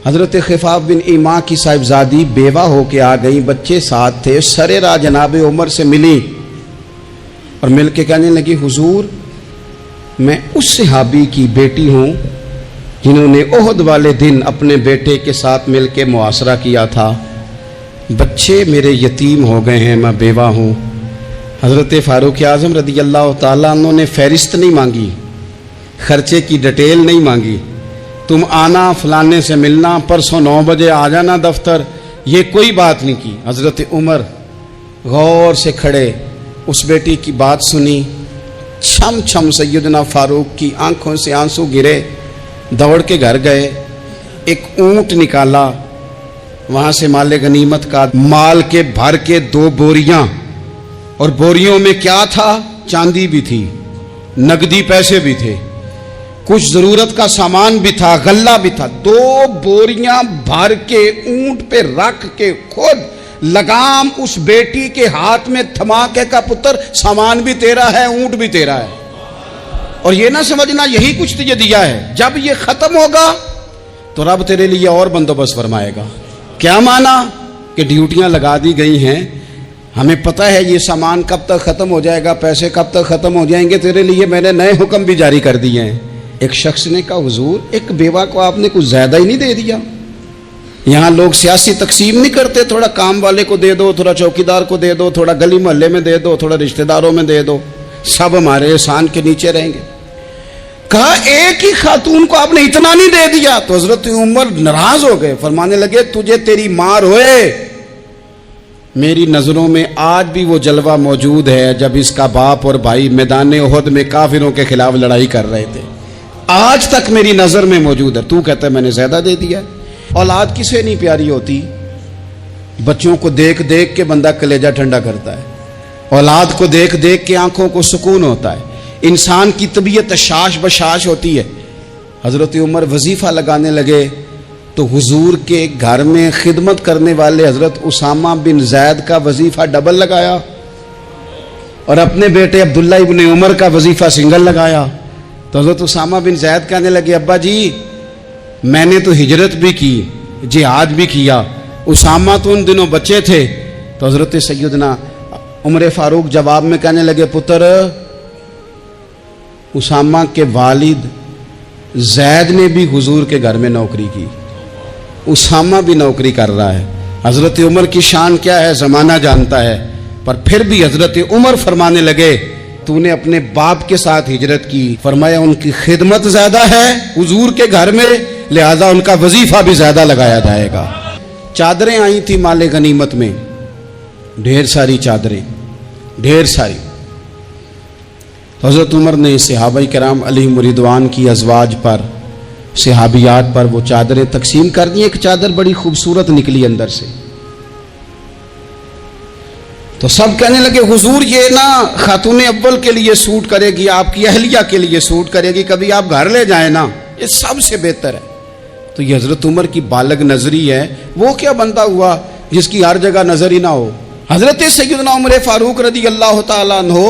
حضرت خفاف بن ایما کی صاحبزادی بیوہ ہو کے آ گئی، بچے ساتھ تھے، سرے راہ جناب عمر سے ملی اور مل کے کہنے لگی حضور میں اس صحابی کی بیٹی ہوں جنہوں نے احد والے دن اپنے بیٹے کے ساتھ مل کے معاشرہ کیا تھا، بچے میرے یتیم ہو گئے ہیں، میں بیوہ ہوں۔ حضرت فاروق اعظم رضی اللہ تعالیٰ عنہ نے فہرست نہیں مانگی، خرچے کی ڈیٹیل نہیں مانگی، تم آنا فلانے سے ملنا، پرسوں 9 بجے آ جانا دفتر، یہ کوئی بات نہیں کی۔ حضرت عمر غور سے کھڑے، اس بیٹی کی بات سنی، چھم چھم سیدنا فاروق کی آنکھوں سے آنسو گرے، دوڑ کے گھر گئے، ایک اونٹ نکالا، وہاں سے مال غنیمت کا مال کے بھر کے 2 بوریاں، اور بوریوں میں کیا تھا؟ چاندی بھی تھی، نقدی پیسے بھی تھے، کچھ ضرورت کا سامان بھی تھا، غلہ بھی تھا، 2 بوریاں بھر کے اونٹ پہ رکھ کے خود لگام اس بیٹی کے ہاتھ میں تھما کے کا پتر سامان بھی تیرا ہے، اونٹ بھی تیرا ہے، اور یہ نہ سمجھنا یہی کچھ تجھے دیا ہے، جب یہ ختم ہوگا تو رب تیرے لیے اور بندوبست فرمائے گا۔ کیا مانا؟ کہ ڈیوٹیاں لگا دی گئی ہیں، ہمیں پتہ ہے یہ سامان کب تک ختم ہو جائے گا، پیسے کب تک ختم ہو جائیں گے، تیرے لیے میں نے نئے حکم بھی جاری کر دیے ہیں۔ ایک شخص نے کہا حضور ایک بیوہ کو آپ نے کچھ زیادہ ہی نہیں دے دیا؟ یہاں لوگ سیاسی تقسیم نہیں کرتے، تھوڑا کام والے کو دے دو، تھوڑا چوکیدار کو دے دو، تھوڑا گلی محلے میں دے دو، تھوڑا رشتہ داروں میں دے دو، سب ہمارے احسان کے نیچے رہیں گے۔ کہا ایک ہی خاتون کو آپ نے اتنا نہیں دے دیا؟ تو حضرت عمر ناراض ہو گئے، فرمانے لگے تجھے تیری مار ہوئے، میری نظروں میں آج بھی وہ جلوہ موجود ہے جب اس کا باپ اور بھائی میدان احد میں کافروں کے خلاف لڑائی کر رہے تھے، آج تک میری نظر میں موجود ہے۔ تو کہتا ہے میں نے زیادہ دے دیا۔ اولاد کسے نہیں پیاری ہوتی؟ بچوں کو دیکھ دیکھ کے بندہ کلیجہ ٹھنڈا کرتا ہے، اولاد کو دیکھ دیکھ کے آنکھوں کو سکون ہوتا ہے، انسان کی طبیعت شاش بشاش ہوتی ہے۔ حضرت عمر وظیفہ لگانے لگے تو حضور کے گھر میں خدمت کرنے والے حضرت اسامہ بن زید کا وظیفہ ڈبل لگایا اور اپنے بیٹے عبداللہ ابن عمر کا وظیفہ سنگل لگایا۔ تو حضرت اسامہ بن زید کہنے لگے ابا جی میں نے تو ہجرت بھی کی، جہاد بھی کیا، اسامہ تو ان دنوں بچے تھے۔ تو حضرت سیدنا عمر فاروق جواب میں کہنے لگے پتر اسامہ کے والد زید نے بھی حضور کے گھر میں نوکری کی، اسامہ بھی نوکری کر رہا ہے۔ حضرت عمر کی شان کیا ہے زمانہ جانتا ہے، پر پھر بھی حضرت عمر فرمانے لگے تو نے اپنے باپ کے ساتھ ہجرت کی، فرمایا ان کی خدمت زیادہ ہے حضور کے گھر میں، لہذا ان کا وظیفہ بھی زیادہ لگایا جائے گا۔ چادریں آئی تھی مال غنیمت میں، ڈھیر ساری چادریں، ڈھیر ساری۔ حضرت عمر نے صحابہ کرام علیہم رضوان کی ازواج پر، صحابیات پر وہ چادریں تقسیم کر دی۔ ایک چادر بڑی خوبصورت نکلی اندر سے، تو سب کہنے لگے حضور یہ نا خاتون اول کے لیے سوٹ کرے گی، آپ کی اہلیہ کے لیے سوٹ کرے گی، کبھی آپ گھر لے جائیں نا، یہ سب سے بہتر ہے۔ تو یہ حضرت عمر کی بالغ نظری ہے، وہ کیا بندہ ہوا جس کی ہر جگہ نظر ہی نہ ہو۔ حضرت سیدنا عمر فاروق رضی اللہ تعالیٰ عنہ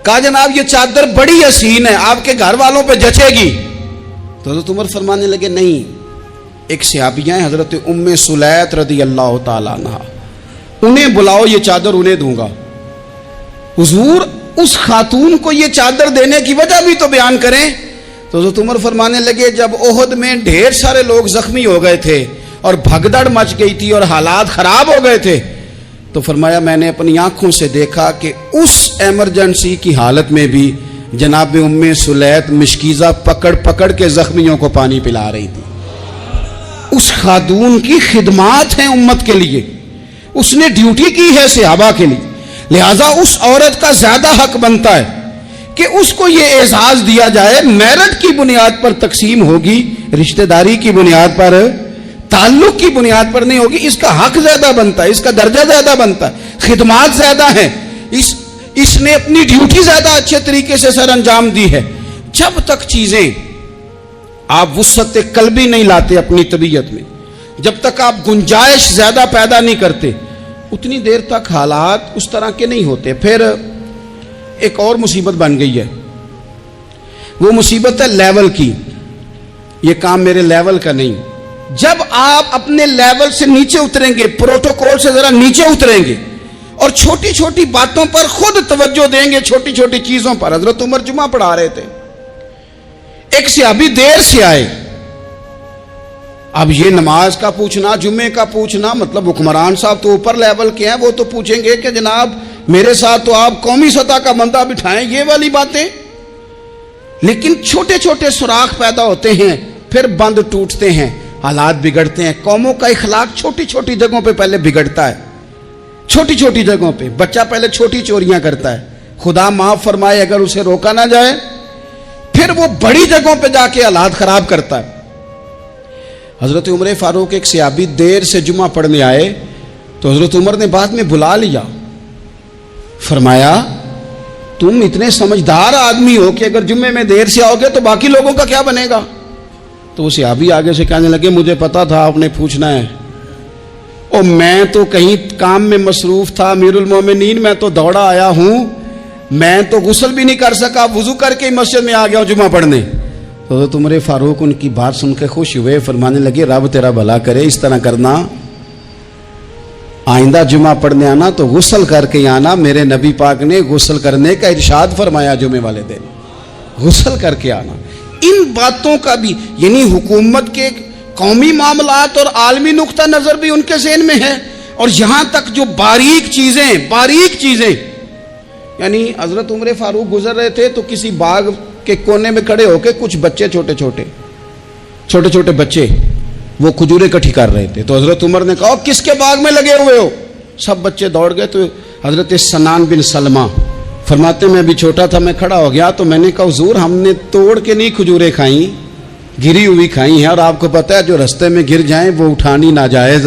کہا جناب یہ چادر بڑی حسین ہے، آپ کے گھر والوں پہ جچے گی۔ تو حضرت عمر فرمانے لگے نہیں، ایک صحابیہ ہیں حضرت ام سلیت رضی اللہ تعالیٰ عنہ، انہیں بلاؤ، یہ چادر انہیں دوں گا۔ حضور اس خاتون کو یہ چادر دینے کی وجہ بھی تو بیان کریں۔ تو حضرت عمر فرمانے لگے جب احد میں ڈھیر سارے لوگ زخمی ہو گئے تھے اور بھگدڑ مچ گئی تھی اور حالات خراب ہو گئے تھے، تو فرمایا میں نے اپنی آنکھوں سے دیکھا کہ اس ایمرجنسی کی حالت میں بھی جناب ام سلیت مشکیزہ پکڑ پکڑ کے زخمیوں کو پانی پلا رہی تھی۔ اس خاتون کی خدمات ہیں امت کے لیے، اس نے ڈیوٹی کی ہے صحابہ کے لیے، لہذا اس عورت کا زیادہ حق بنتا ہے کہ اس کو یہ اعزاز دیا جائے۔ میرٹ کی بنیاد پر تقسیم ہوگی، رشتہ داری کی بنیاد پر، تعلق کی بنیاد پر نہیں ہوگی، اس کا حق زیادہ بنتا ہے، اس کا درجہ زیادہ بنتا ہے، خدمات زیادہ ہیں، اس نے اپنی ڈیوٹی زیادہ اچھے طریقے سے سر انجام دی ہے۔ جب تک چیزیں آپ وسعت قلبی نہیں لاتے اپنی طبیعت میں، جب تک آپ گنجائش زیادہ پیدا نہیں کرتے، اتنی دیر تک حالات اس طرح کے نہیں ہوتے۔ پھر ایک اور مصیبت بن گئی ہے، وہ مصیبت ہے لیول کی۔ یہ کام میرے لیول کا نہیں، جب آپ اپنے لیول سے نیچے اتریں گے، پروٹوکول سے ذرا نیچے اتریں گے اور چھوٹی چھوٹی باتوں پر خود توجہ دیں گے، چھوٹی چھوٹی چیزوں پر. حضرت عمر جمعہ پڑھا رہے تھے، ایک صحابی دیر سے آئے. اب یہ نماز کا پوچھنا، جمعے کا پوچھنا، مطلب حکمران صاحب تو اوپر لیول کے ہیں، وہ تو پوچھیں گے کہ جناب میرے ساتھ تو آپ قومی سطح کا بندہ بٹھائیں، یہ والی باتیں. لیکن چھوٹے چھوٹے سوراخ پیدا ہوتے ہیں، پھر بند ٹوٹتے ہیں، حالات بگڑتے ہیں. قوموں کا اخلاق چھوٹی چھوٹی جگہوں پہ پہلے بگڑتا ہے. چھوٹی چھوٹی جگہوں پہ بچہ پہلے چھوٹی چوریاں کرتا ہے، خدا معاف فرمائے اگر اسے روکا نہ جائے، پھر وہ بڑی جگہوں پہ جا کے حالات خراب کرتا ہے. حضرت عمر فاروق ایک صحابی دیر سے جمعہ پڑھنے آئے تو حضرت عمر نے بعد میں بلا لیا، فرمایا تم اتنے سمجھدار آدمی ہو کہ اگر جمعے میں دیر سے آؤ گے تو باقی لوگوں کا کیا بنے گا؟ تو وہ صحابی آگے سے کہنے لگے مجھے پتا تھا آپ نے پوچھنا ہے، اور میں تو کہیں کام میں مصروف تھا امیر المومنین، میں تو دوڑا آیا ہوں، میں تو غسل بھی نہیں کر سکا، وضو کر کے مسجد میں آ گیا ہوں جمعہ پڑھنے. تو حضرت عمر فاروق ان کی بات سن کے خوش ہوئے، فرمانے لگے رب تیرا بھلا کرے، اس طرح کرنا، آئندہ جمعہ پڑھنے آنا تو غسل کر کے آنا. میرے نبی پاک نے غسل کرنے کا ارشاد فرمایا جمعے والے دن، غسل کر کے آنا. ان باتوں کا بھی یعنی حکومت کے قومی معاملات اور عالمی نقطہ نظر بھی ان کے ذہن میں ہے، اور یہاں تک جو باریک چیزیں یعنی حضرت عمر فاروق گزر رہے تھے تو کسی باغ کے کونے میں کھڑے ہو کے کچھ بچے چھوٹے چھوٹے بچے وہ کھجوریں اکٹھی کر رہے تھے. تو حضرت عمر نے کہا کس کے باغ میں لگے ہوئے ہو؟ سب بچے دوڑ گئے. تو حضرت سنان بن سلمہ فرماتے میں ابھی چھوٹا تھا، میں کھڑا ہو گیا تو میں نے کہا حضور ہم نے توڑ کے نہیں کھجوریں کھائیں، گری ہوئی کھائی ہیں، اور آپ کو پتہ ہے جو رستے میں گر جائیں وہ اٹھانی ناجائز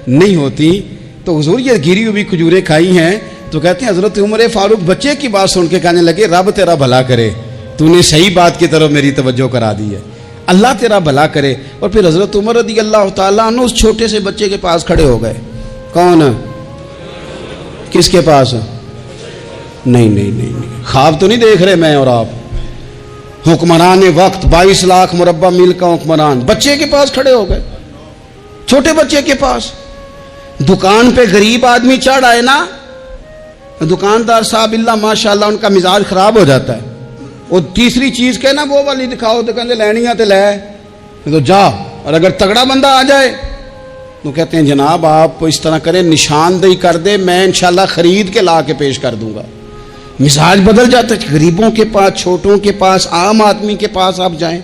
نہیں ہوتی، تو حضور یہ گری ہوئی کھجوریں کھائی ہیں. تو کہتے ہیں حضرت عمر فاروق بچے کی بات سن کے کہنے لگے رب تیرا بھلا کرے، تو نے صحیح بات کی طرف میری توجہ کرا دی ہے، اللہ تیرا بھلا کرے. اور پھر حضرت عمر رضی اللہ تعالیٰ عنہ اس چھوٹے سے بچے کے پاس کھڑے ہو گئے. کون؟ کس کے پاس؟ نہیں خواب تو نہیں دیکھ رہے میں اور آپ، حکمران وقت 22 لاکھ مربع میل کا حکمران بچے کے پاس کھڑے ہو گئے، چھوٹے بچے کے پاس. دکان پہ غریب آدمی چڑھ آئے نا، دکاندار صاحب اللہ ماشاءاللہ ان کا مزاج خراب ہو جاتا ہے. وہ تیسری چیز کہنا وہ والی دکھاؤ تو کہتے لینیاں تے لے تو جا، اور اگر تگڑا بندہ آ جائے تو کہتے ہیں جناب آپ اس طرح کریں نشاندہی کر دے، میں انشاءاللہ خرید کے لا کے پیش کر دوں گا. مزاج بدل جاتا ہے. غریبوں کے پاس، چھوٹوں کے پاس، عام آدمی کے پاس آپ جائیں.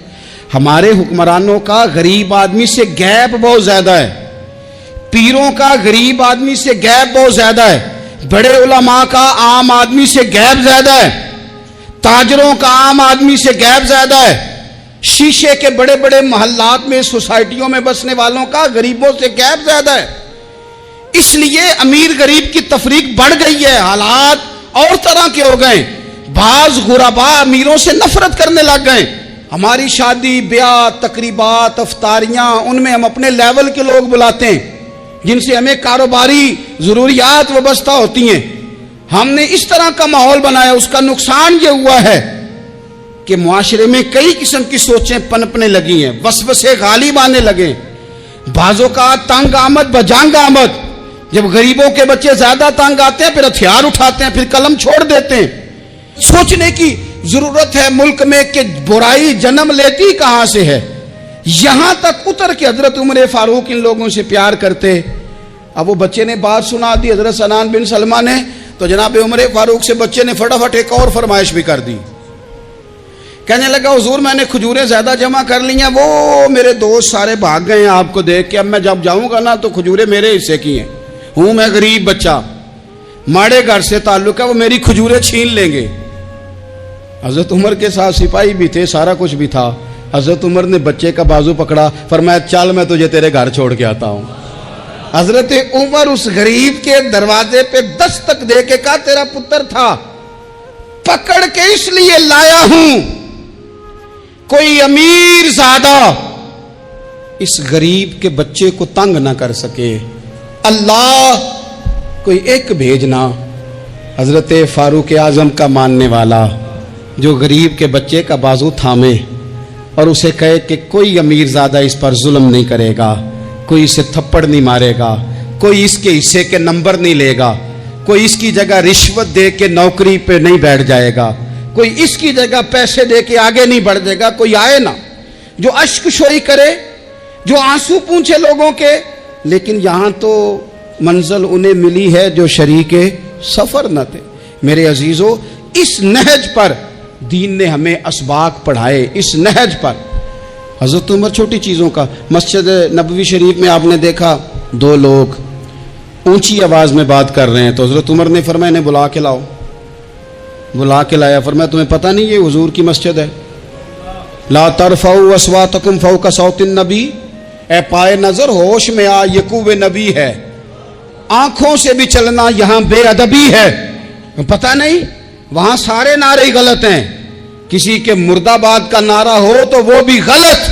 ہمارے حکمرانوں کا غریب آدمی سے گیپ بہت زیادہ ہے، پیروں کا غریب آدمی سے گیپ بہت زیادہ ہے، بڑے علماء کا عام آدمی سے گیپ زیادہ ہے، تاجروں کا عام آدمی سے گیپ زیادہ ہے، شیشے کے بڑے بڑے محلات میں سوسائٹیوں میں بسنے والوں کا غریبوں سے گیپ زیادہ ہے. اس لیے امیر غریب کی تفریق بڑھ گئی ہے، حالات اور طرح کے ہو گئے. بعض غربا امیروں سے نفرت کرنے لگ گئے. ہماری شادی بیاہ تقریبات افطاریاں ان میں ہم اپنے لیول کے لوگ بلاتے ہیں جن سے ہمیں کاروباری ضروریات وابستہ ہوتی ہیں. ہم نے اس طرح کا ماحول بنایا، اس کا نقصان یہ ہوا ہے کہ معاشرے میں کئی قسم کی سوچیں پنپنے لگی ہیں، وسوسے غالب آنے لگے. بعضوں کا تنگ آمد بجنگ آمد، جب غریبوں کے بچے زیادہ تنگ آتے ہیں پھر ہتھیار اٹھاتے ہیں، پھر قلم چھوڑ دیتے ہیں. سوچنے کی ضرورت ہے ملک میں کہ برائی جنم لیتی کہاں سے ہے. یہاں تک اتر کے حضرت عمر فاروق ان لوگوں سے پیار کرتے. اب وہ بچے نے بات سنا دی حضرت سنان بن سلمہ نے، تو جناب عمر فاروق سے بچے نے فٹافٹ ایک اور فرمائش بھی کر دی. کہنے لگا حضور میں نے کھجوریں زیادہ جمع کر لی ہیں، وہ میرے دوست سارے بھاگ گئے ہیں آپ کو دیکھ کے، اب میں جب جاؤں گا نا تو کھجوریں میرے حصے کی ہیں، ہوں میں غریب بچہ، ماڑے گھر سے تعلق ہے، وہ میری کھجوریں چھین لیں گے. حضرت عمر کے ساتھ سپاہی بھی تھے، سارا کچھ بھی تھا. حضرت عمر نے بچے کا بازو پکڑا، فرمایا چل میں تجھے تیرے گھر چھوڑ کے آتا ہوں. حضرت عمر اس غریب کے دروازے پہ دستک دے کے کہا تیرا پتر تھا، پکڑ کے اس لیے لایا ہوں کوئی امیر زادہ اس غریب کے بچے کو تنگ نہ کر سکے، اللہ کوئی ایک بھیجنا حضرت فاروق اعظم کا ماننے والا جو غریب کے بچے کا بازو تھامے اور اسے کہے کہ کوئی امیر زادہ اس پر ظلم نہیں کرے گا، کوئی اسے تھپڑ نہیں مارے گا، کوئی اس کے حصے کے نمبر نہیں لے گا، کوئی اس کی جگہ رشوت دے کے نوکری پہ نہیں بیٹھ جائے گا، کوئی اس کی جگہ پیسے دے کے آگے نہیں بڑھ جائے گا، کوئی آئے نا جو اشک شوئی کرے، جو آنسو پونچھے لوگوں کے۔ لیکن یہاں تو منزل انہیں ملی ہے جو شریک سفر نہ تھے۔ میرے عزیزو، اس نہج پر دین نے ہمیں اسباق پڑھائے، اس نہج پر۔ حضرت عمر چھوٹی چیزوں کا، مسجد نبوی شریف میں آپ نے دیکھا دو لوگ اونچی آواز میں بات کر رہے ہیں، تو حضرت عمر نے فرمایا انہیں بلا کے لاؤ۔ بلا کے لایا، فرمایا تمہیں پتہ نہیں یہ حضور کی مسجد ہے؟ لا ترفعوا اصواتکم فوق صوت النبی، اے پائے نظر ہوش میں آ، یہ کوہ نبی ہے، آنکھوں سے بھی چلنا یہاں بے ادبی ہے۔ پتہ نہیں وہاں سارے نعرے غلط ہیں، کسی کے مرد آباد کا نعرہ ہو تو وہ بھی غلط،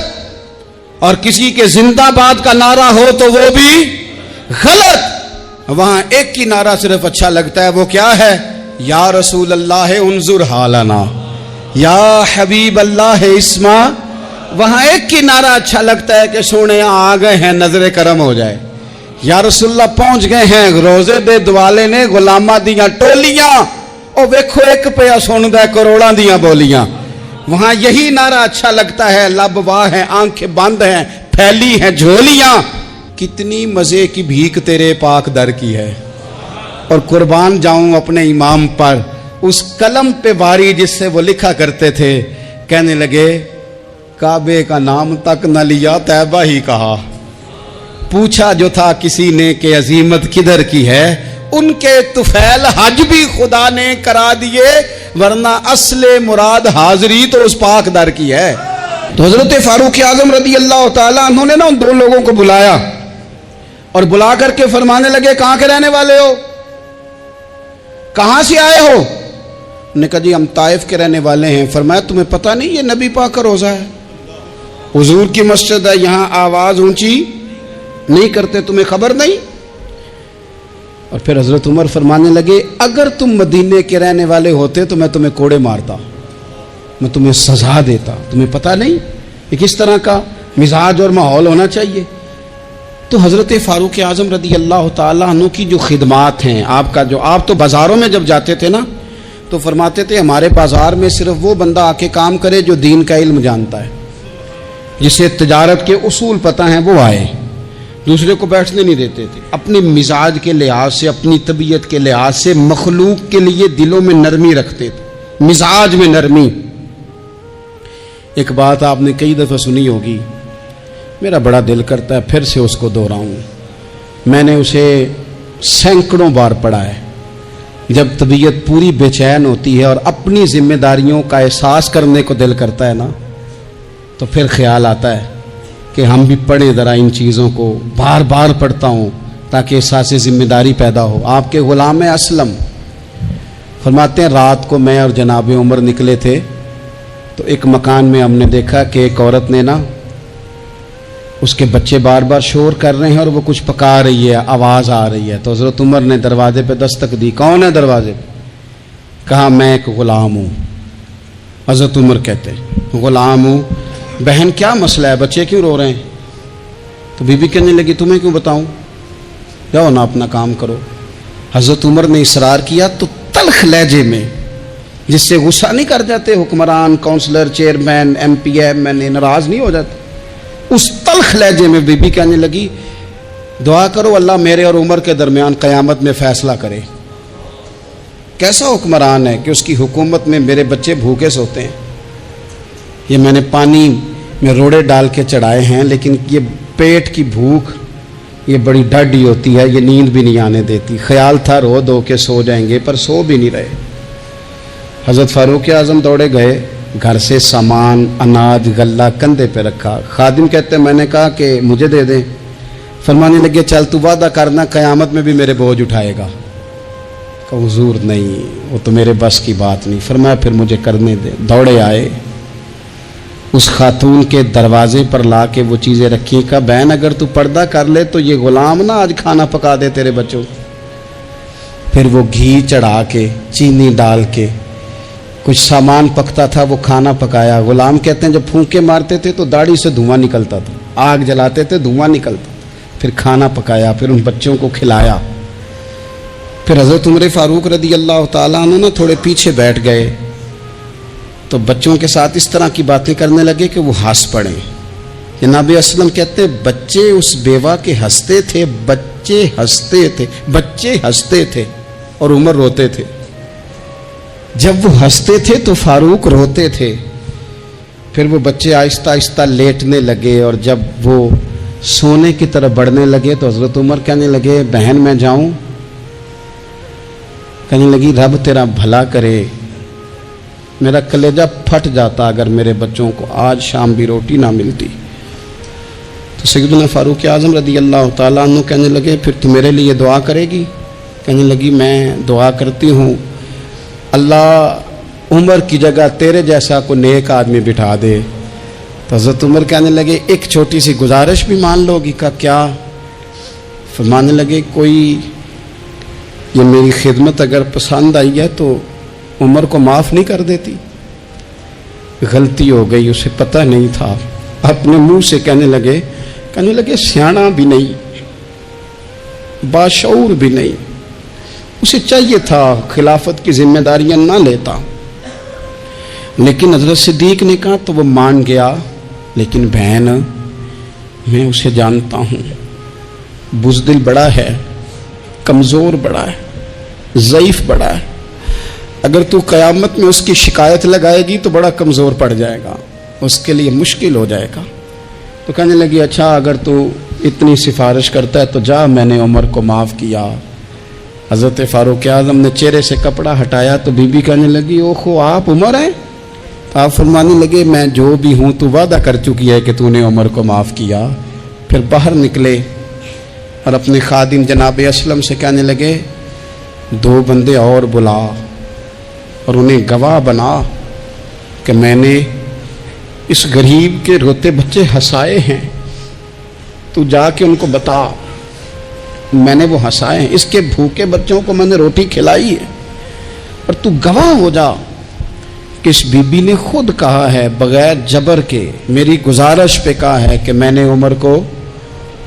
اور کسی کے زندہ آباد کا نعرہ ہو تو وہ بھی غلط۔ وہاں ایک کی نعرہ صرف اچھا لگتا ہے، وہ کیا ہے؟ یا رسول اللہ انظر حالنا، یا حبیب اللہ اسما۔ وہاں ایک کی نعرہ اچھا لگتا ہے کہ سونے آ گئے ہیں، نظر کرم ہو جائے۔ یا رسول اللہ پہنچ گئے ہیں، روزے دے دوالے نے غلامہ دیاں ٹولیاں، او ویکھو ایک پہ سن دے کروڑاں دیاں بولیاں۔ وہاں یہی نعرہ اچھا لگتا ہے، لب واہ ہیں، آنکھیں بند ہیں، پھیلی ہیں جھولیاں۔ کتنی مزے کی بھیک تیرے پاک در کی ہے، اور قربان جاؤں اپنے امام پر، اس قلم پہ باری جس سے وہ لکھا کرتے تھے۔ کہنے لگے کعبے کا نام تک نہ لیا، طیبہ ہی کہا۔ پوچھا جو تھا کسی نے کہ عظیمت کدھر کی ہے، ان کے طفیل حج بھی خدا نے کرا دیے، ورنہ اصل مراد حاضری تو اس پاک در کی ہے۔ تو حضرت فاروق اعظم رضی اللہ تعالیٰ عنہ نے نا ان دو لوگوں کو بلایا، اور بلا کر کے فرمانے لگے کہاں کے رہنے والے ہو، کہاں سے آئے ہو؟ نے کہا جی ہم طائف کے رہنے والے ہیں۔ فرمایا تمہیں پتہ نہیں یہ نبی پاک کا روزہ ہے، حضور کی مسجد ہے، یہاں آواز اونچی نہیں کرتے، تمہیں خبر نہیں؟ اور پھر حضرت عمر فرمانے لگے اگر تم مدینے کے رہنے والے ہوتے تو میں تمہیں کوڑے مارتا، میں تمہیں سزا دیتا۔ تمہیں پتہ نہیں کہ کس طرح کا مزاج اور ماحول ہونا چاہیے۔ تو حضرت فاروق اعظم رضی اللہ تعالیٰ عنہ کی جو خدمات ہیں، آپ تو بازاروں میں جب جاتے تھے نا تو فرماتے تھے ہمارے بازار میں صرف وہ بندہ آ کے کام کرے جو دین کا علم جانتا ہے، جسے تجارت کے اصول پتہ ہیں، وہ آئے، دوسرے کو بیٹھنے نہیں دیتے تھے۔ اپنے مزاج کے لحاظ سے، اپنی طبیعت کے لحاظ سے مخلوق کے لیے دلوں میں نرمی رکھتے تھے، مزاج میں نرمی۔ ایک بات آپ نے کئی دفعہ سنی ہوگی، میرا بڑا دل کرتا ہے پھر سے اس کو دہراؤں، میں نے اسے سینکڑوں بار پڑھا ہے۔ جب طبیعت پوری بے چین ہوتی ہے اور اپنی ذمہ داریوں کا احساس کرنے کو دل کرتا ہے نا، تو پھر خیال آتا ہے کہ ہم بھی پڑھیں ذرا ان چیزوں کو، بار بار پڑھتا ہوں تاکہ احساس ذمہ داری پیدا ہو۔ آپ کے غلام اسلم فرماتے ہیں رات کو میں اور جناب عمر نکلے تھے، تو ایک مکان میں ہم نے دیکھا کہ ایک عورت نے نا، اس کے بچے بار بار شور کر رہے ہیں اور وہ کچھ پکا رہی ہے، آواز آ رہی ہے۔ تو حضرت عمر نے دروازے پہ دستک دی، کون ہے دروازے پہ؟ کہا میں ایک غلام ہوں۔ حضرت عمر کہتے ہیں غلام ہوں، بہن کیا مسئلہ ہے، بچے کیوں رو رہے ہیں؟ تو بی بی کہنے لگی تمہیں کیوں بتاؤں، جاؤ نا اپنا کام کرو۔ حضرت عمر نے اصرار کیا تو تلخ لہجے میں، جس سے غصہ نہیں کر جاتے حکمران، councillor, chairman, M P M N A ناراض نہیں ہو جاتے، اس تلخ لہجے میں بی بی کہنے لگی دعا کرو اللہ میرے اور عمر کے درمیان قیامت میں فیصلہ کرے۔ کیسا حکمران ہے کہ اس کی حکومت میں میرے بچے بھوکے سوتے ہیں، یہ میں نے پانی میں روڑے ڈال کے چڑھائے ہیں، لیکن یہ پیٹ کی بھوک یہ بڑی ڈاڈی ہوتی ہے، یہ نیند بھی نہیں آنے دیتی۔ خیال تھا رو دو کے سو جائیں گے، پر سو بھی نہیں رہے۔ حضرت فاروق اعظم دوڑے گئے، گھر سے سامان، اناج، غلہ کندھے پہ رکھا۔ خادم کہتے ہیں میں نے کہا کہ مجھے دے دیں، فرمانے لگے چل تو وعدہ کرنا قیامت میں بھی میرے بوجھ اٹھائے گا۔ کہ حضور نہیں، وہ تو میرے بس کی بات نہیں۔ فرمایا پھر مجھے کرنے دے۔ دوڑے آئے، اس خاتون کے دروازے پر لا کے وہ چیزیں رکھی، کہا بہن اگر تو پردہ کر لے تو یہ غلام نا آج کھانا پکا دے تیرے بچوں۔ پھر وہ گھی چڑھا کے، چینی ڈال کے کچھ سامان پکتا تھا وہ کھانا پکایا. غلام کہتے ہیں جب پھونکے مارتے تھے تو داڑھی سے دھواں نکلتا تھا, آگ جلاتے تھے دھواں نکلتا, پھر کھانا پکایا, پھر ان بچوں کو کھلایا. پھر حضرت عمر فاروق رضی اللہ تعالیٰ عنہ نا تھوڑے پیچھے بیٹھ گئے تو بچوں کے ساتھ اس طرح کی باتیں کرنے لگے کہ وہ ہنس پڑے. جناب اسلم کہتے ہیں بچے اس بیوہ کے ہنستے تھے, بچے ہنستے تھے اور عمر روتے تھے. جب وہ ہنستے تھے تو فاروق روتے تھے. پھر وہ بچے آہستہ آہستہ لیٹنے لگے, اور جب وہ سونے کی طرف بڑھنے لگے تو حضرت عمر کہنے لگے بہن میں جاؤں؟ کہنے لگی رب تیرا بھلا کرے, میرا کلیجہ پھٹ جاتا اگر میرے بچوں کو آج شام بھی روٹی نہ ملتی. تو سیدنا فاروق اعظم رضی اللہ تعالیٰ عنہ کہنے لگے پھر تو میرے لیے دعا کرے گی؟ کہنے لگی میں دعا کرتی ہوں اللہ عمر کی جگہ تیرے جیسا کو نیک آدمی بٹھا دے. تو حضرت عمر کہنے لگے ایک چھوٹی سی گزارش بھی مان لو گی؟ کا کیا؟ فرمانے لگے کوئی یہ میری خدمت اگر پسند آئی ہے تو عمر کو معاف نہیں کر دیتی؟ غلطی ہو گئی, اسے پتہ نہیں تھا. اپنے منہ سے کہنے لگے سیانا بھی نہیں, باشعور بھی نہیں, اسے چاہیے تھا خلافت کی ذمہ داریاں نہ لیتا. لیکن حضرت صدیق نے کہا تو وہ مان گیا. لیکن بہن میں اسے جانتا ہوں, بزدل بڑا ہے, کمزور بڑا ہے, ضعیف بڑا ہے. اگر تو قیامت میں اس کی شکایت لگائے گی تو بڑا کمزور پڑ جائے گا, اس کے لیے مشکل ہو جائے گا. تو کہنے لگی اچھا اگر تو اتنی سفارش کرتا ہے تو جا, میں نے عمر کو معاف کیا. حضرت فاروق اعظم نے چہرے سے کپڑا ہٹایا تو بی بی کہنے لگی اوہو آپ عمر ہیں؟ تو آپ فرمانے لگے میں جو بھی ہوں تو وعدہ کر چکی ہے کہ تو نے عمر کو معاف کیا. پھر باہر نکلے اور اپنے خادم جناب اسلم سے کہنے لگے 2 بندے اور بلا اور انہیں گواہ بنا کہ میں نے اس غریب کے روتے بچے ہنسائے ہیں. تو جا کے ان کو بتا میں نے وہ ہنسائے ہیں, اس کے بھوکے بچوں کو میں نے روٹی کھلائی ہے. اور تو گواہ ہو جا کہ اس بی بی نے خود کہا ہے بغیر جبر کے, میری گزارش پہ کہا ہے کہ میں نے عمر کو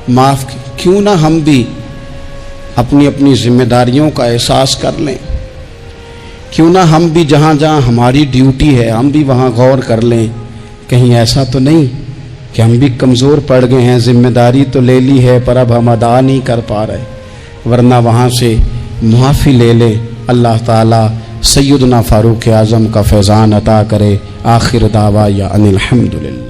معاف کی. کیوں نہ ہم بھی اپنی اپنی ذمہ داریوں کا احساس کر لیں, کیوں نہ ہم بھی جہاں جہاں ہماری ڈیوٹی ہے ہم بھی وہاں غور کر لیں. کہیں ایسا تو نہیں کہ ہم بھی کمزور پڑ گئے ہیں, ذمہ داری تو لے لی ہے پر اب ہم ادا نہیں کر پا رہے, ورنہ وہاں سے معافی لے لیں. اللہ تعالیٰ سیدنا فاروق اعظم کا فیضان عطا کرے. آخر دعوایا ان الحمدللہ.